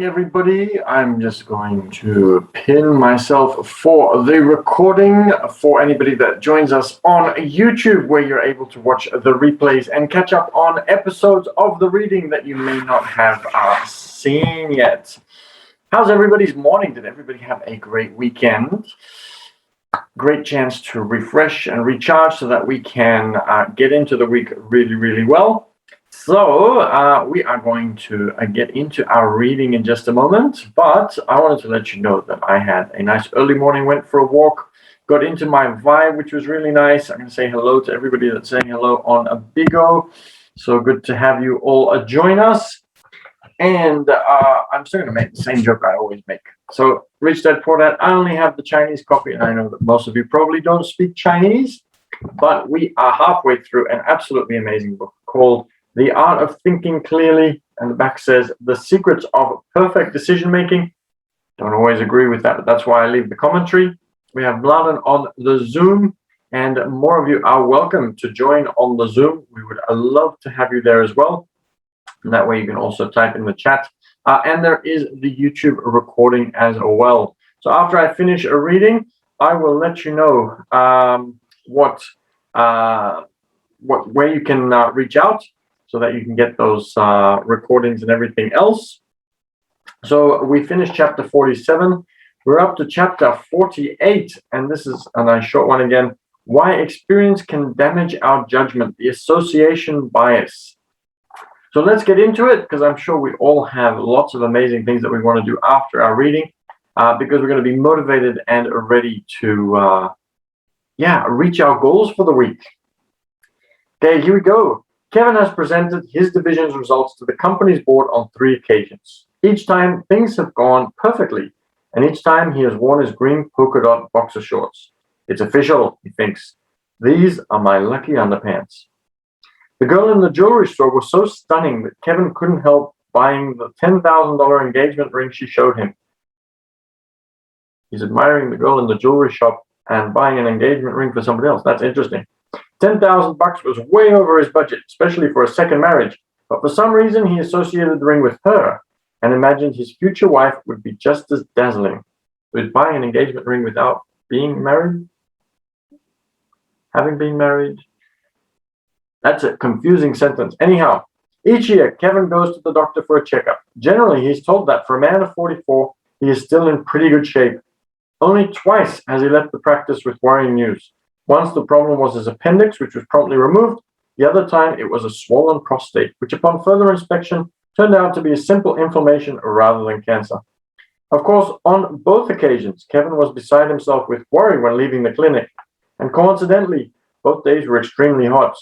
everybody. I'm just going to pin myself for the recording for anybody that joins us on YouTube, where you're able to watch the replays and catch up on episodes of the reading that you may not have seen yet. How's everybody's morning? Did everybody have a great weekend? Great chance to refresh and recharge so that we can get into the week really, really well. So we are going to get into our reading in just a moment, but I wanted to let you know that I had a nice early morning, went for a walk, got into my vibe, which was really nice. I'm going to say hello to everybody that's saying hello on a Bigo. So good to have you all join us. And I'm still going to make the same joke I always make. So Rich Dad Poor Dad, I only have the Chinese copy, and I know that most of you probably don't speak Chinese, but we are halfway through an absolutely amazing book called The Art of Thinking Clearly, and the back says The Secrets of Perfect Decision Making. Don't always agree with that, but that's why I leave the commentary. We have Mladen on the Zoom, and more of you are welcome to join on the Zoom. We would love to have you there as well. And that way you can also type in the chat. And there is the YouTube recording as well. So after I finish a reading, I will let you know where you can reach out, so that you can get those recordings and everything else. So we finished chapter 47. We're up to chapter 48, and this is a nice short one again. Why experience can damage our judgment, the association bias. So let's get into it, because I'm sure we all have lots of amazing things that we want to do after our reading, because we're going to be motivated and ready to reach our goals for the week. Okay, here we go. Kevin has presented his division's results to the company's board on 3 occasions. Each time, things have gone perfectly, and each time he has worn his green polka dot boxer shorts. It's official, he thinks. These are my lucky underpants. The girl in the jewelry store was so stunning that Kevin couldn't help buying the $10,000 engagement ring she showed him. He's admiring the girl in the jewelry shop and buying an engagement ring for somebody else. That's interesting. $10,000 was way over his budget, especially for a second marriage, but for some reason he associated the ring with her and imagined his future wife would be just as dazzling. With buying an engagement ring without being married? Having been married? That's a confusing sentence. Anyhow, each year Kevin goes to the doctor for a checkup. Generally, he's told that for a man of 44, he is still in pretty good shape. Only twice has he left the practice with worrying news. Once the problem was his appendix, which was promptly removed. The other time it was a swollen prostate, which upon further inspection turned out to be a simple inflammation rather than cancer. Of course, on both occasions, Kevin was beside himself with worry when leaving the clinic, and coincidentally, both days were extremely hot.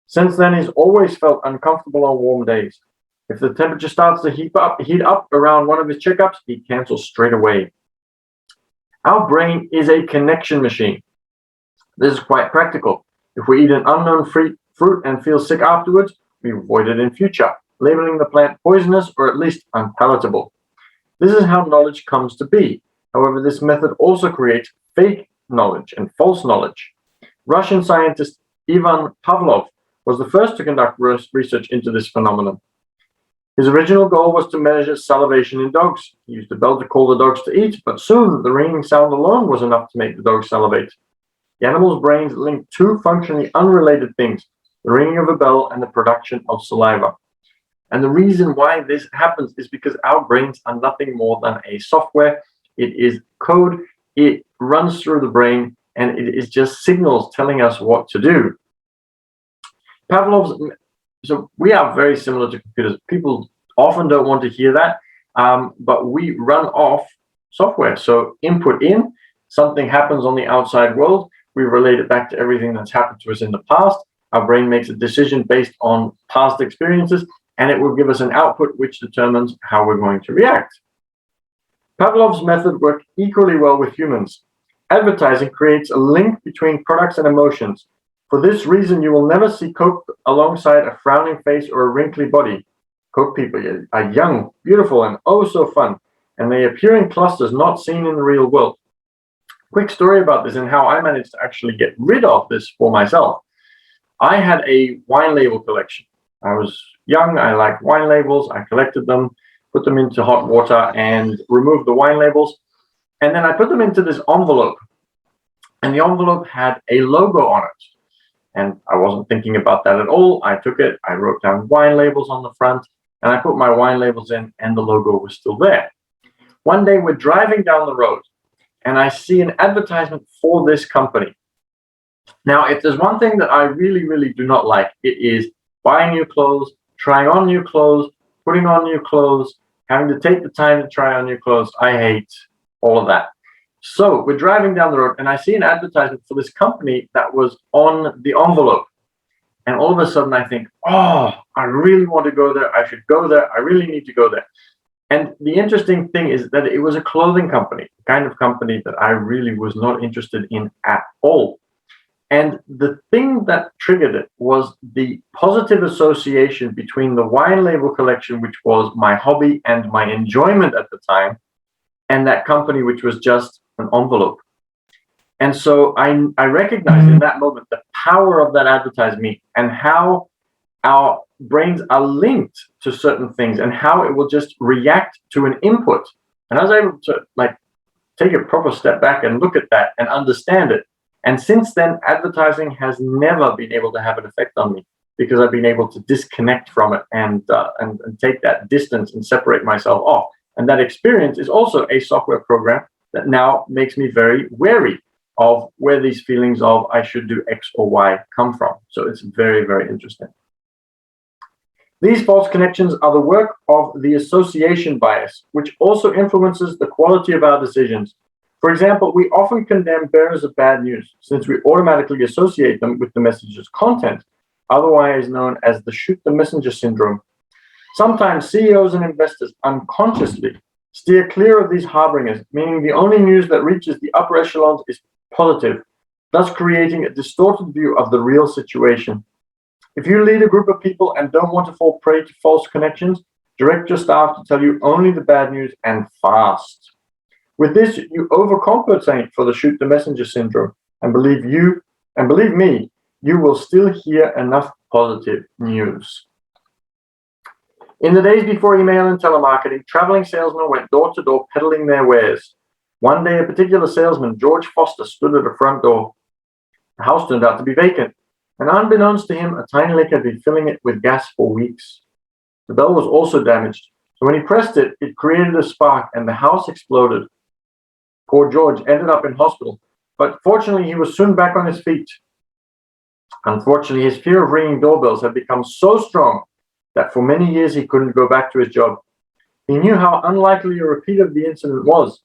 Since then, he's always felt uncomfortable on warm days. If the temperature starts to heat up around one of his checkups, he cancels straight away. Our brain is a connection machine. This is quite practical. If we eat an unknown fruit and feel sick afterwards, we avoid it in future, labeling the plant poisonous or at least unpalatable. This is how knowledge comes to be. However, this method also creates fake knowledge and false knowledge. Russian scientist Ivan Pavlov was the first to conduct research into this phenomenon. His original goal was to measure salivation in dogs. He used a bell to call the dogs to eat, but soon the ringing sound alone was enough to make the dogs salivate. The animal's brains linked 2 functionally unrelated things, the ringing of a bell and the production of saliva. And the reason why this happens is because our brains are nothing more than a software. It is code, it runs through the brain, and it is just signals telling us what to do. So we are very similar to computers. People often don't want to hear that, but we run off software. So input in, something happens on the outside world, we relate it back to everything that's happened to us in the past. Our brain makes a decision based on past experiences, and it will give us an output which determines how we're going to react. Pavlov's method worked equally well with humans. Advertising creates a link between products and emotions. For this reason, you will never see Coke alongside a frowning face or a wrinkly body. Coke people are young, beautiful, and oh so fun, and they appear in clusters not seen in the real world. Quick story about this and how I managed to actually get rid of this for myself. I had a wine label collection. I was young, I liked wine labels, I collected them. put them into hot water, and removed the wine labels. And then I put them into this envelope, and the envelope had a logo on it. And I wasn't thinking about that at all. I took it, I wrote down wine labels on the front, and I put my wine labels in, and the logo was still there. One day we're driving down the road, and I see an advertisement for this company. Now, if there's one thing that I really, really do not like, it is buying new clothes, trying on new clothes, putting on new clothes, having to take the time to try on new clothes. I hate all of that. So we're driving down the road, and I see an advertisement for this company that was on the envelope. And all of a sudden I think, oh, I really want to go there. I should go there. I really need to go there. And the interesting thing is that it was a clothing company, the kind of company that I really was not interested in at all. And the thing that triggered it was the positive association between the wine label collection, which was my hobby and my enjoyment at the time, and that company, which was just an envelope. And so I recognized in that moment the power of that advertisement and how our brains are linked to certain things and how it will just react to an input. And I was able to take a proper step back and look at that and understand it. And since then, advertising has never been able to have an effect on me because I've been able to disconnect from it and take that distance and separate myself off. And that experience is also a software program that now makes me very wary of where these feelings of I should do X or Y come from. So it's very, very interesting. These false connections are the work of the association bias, which also influences the quality of our decisions. For example, we often condemn bearers of bad news since we automatically associate them with the message's content, otherwise known as the shoot the messenger syndrome. Sometimes CEOs and investors unconsciously steer clear of these harbingers, meaning the only news that reaches the upper echelons is positive, thus creating a distorted view of the real situation. If you lead a group of people and don't want to fall prey to false connections, direct your staff to tell you only the bad news and fast. With this, you overcompensate for the shoot the messenger syndrome, and believe me, you will still hear enough positive news. In the days before email and telemarketing, traveling salesmen went door to door peddling their wares. One day, a particular salesman, George Foster, stood at the front door. The house turned out to be vacant, and unbeknownst to him, a tiny leak had been filling it with gas for weeks. The bell was also damaged, so when he pressed it, it created a spark and the house exploded. Poor George ended up in hospital, but fortunately he was soon back on his feet. Unfortunately, his fear of ringing doorbells had become so strong that for many years he couldn't go back to his job. He knew how unlikely a repeat of the incident was,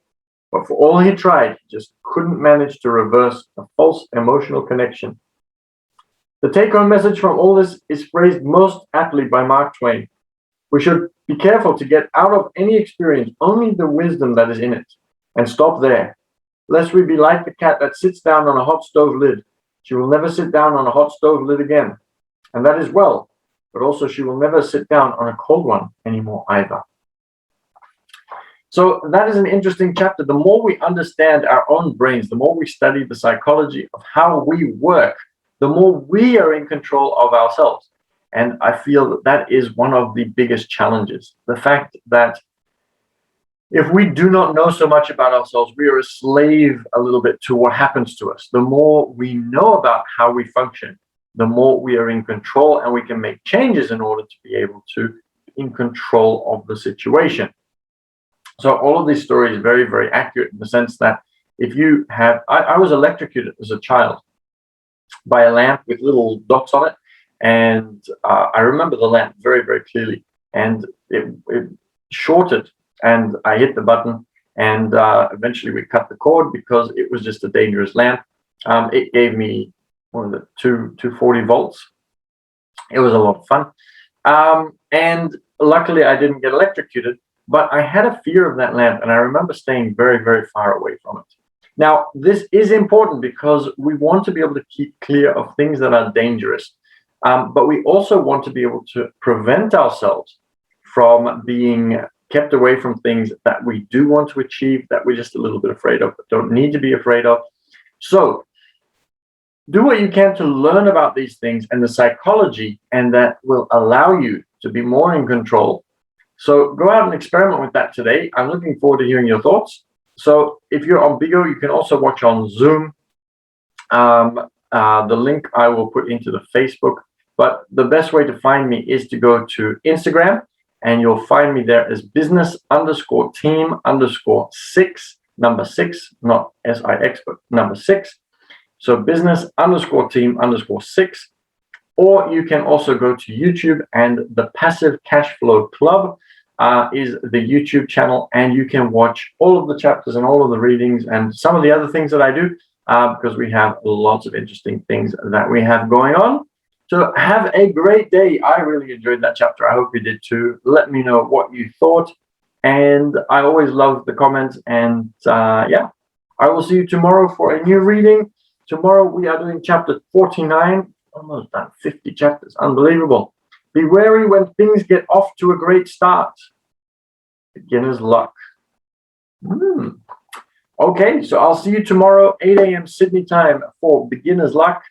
but for all he tried, he just couldn't manage to reverse a false emotional connection. The take-home message from all this is phrased most aptly by Mark Twain. We should be careful to get out of any experience only the wisdom that is in it, and stop there, lest we be like the cat that sits down on a hot stove lid. She will never sit down on a hot stove lid again, and that is well, but also she will never sit down on a cold one anymore either. So that is an interesting chapter. The more we understand our own brains, the more we study the psychology of how we work, the more we are in control of ourselves. And I feel that that is one of the biggest challenges. The fact that if we do not know so much about ourselves, we are a slave a little bit to what happens to us. The more we know about how we function, the more we are in control, and we can make changes in order to be able to be in control of the situation. So all of these stories are very, very accurate in the sense that if you have, I was electrocuted as a child by a lamp with little dots on it. And I remember the lamp very, very clearly. And it shorted, and I hit the button, and eventually we cut the cord because it was just a dangerous lamp. It gave me 240 volts. It was a lot of fun. And luckily I didn't get electrocuted, but I had a fear of that lamp, and I remember staying very, very far away from it. Now, this is important because we want to be able to keep clear of things that are dangerous. But we also want to be able to prevent ourselves from being kept away from things that we do want to achieve, that we're just a little bit afraid of, but don't need to be afraid of. So do what you can to learn about these things and the psychology, and that will allow you to be more in control So go out and experiment with that today. I'm looking forward to hearing your thoughts. So if you're on Bigo, you can also watch on Zoom. The link I will put into the Facebook. But the best way to find me is to go to Instagram, and you'll find me there as business_team_6, number 6, not SIX, but number 6. So business_team_6. Or you can also go to YouTube, and the Passive Cashflow Club is the YouTube channel, and you can watch all of the chapters and all of the readings and some of the other things that I do, because we have lots of interesting things that we have going on. So have a great day. I really enjoyed that chapter. I hope you did too. Let me know what you thought. And I always love the comments. And yeah, I will see you tomorrow for a new reading. Tomorrow we are doing chapter 49. Almost done 50 chapters. Unbelievable. Be wary when things get off to a great start. Beginner's luck. Okay, so I'll see you tomorrow, 8 a.m. Sydney time for beginner's luck.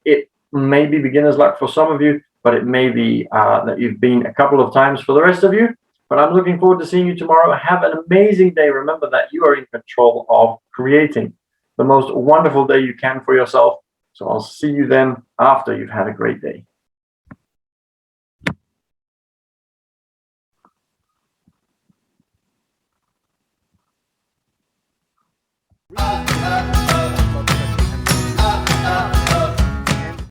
It may be beginner's luck for some of you, but it may be that you've been a couple of times for the rest of you. But I'm looking forward to seeing you tomorrow. Have an amazing day. Remember that you are in control of creating the most wonderful day you can for yourself. So I'll see you then after you've had a great day.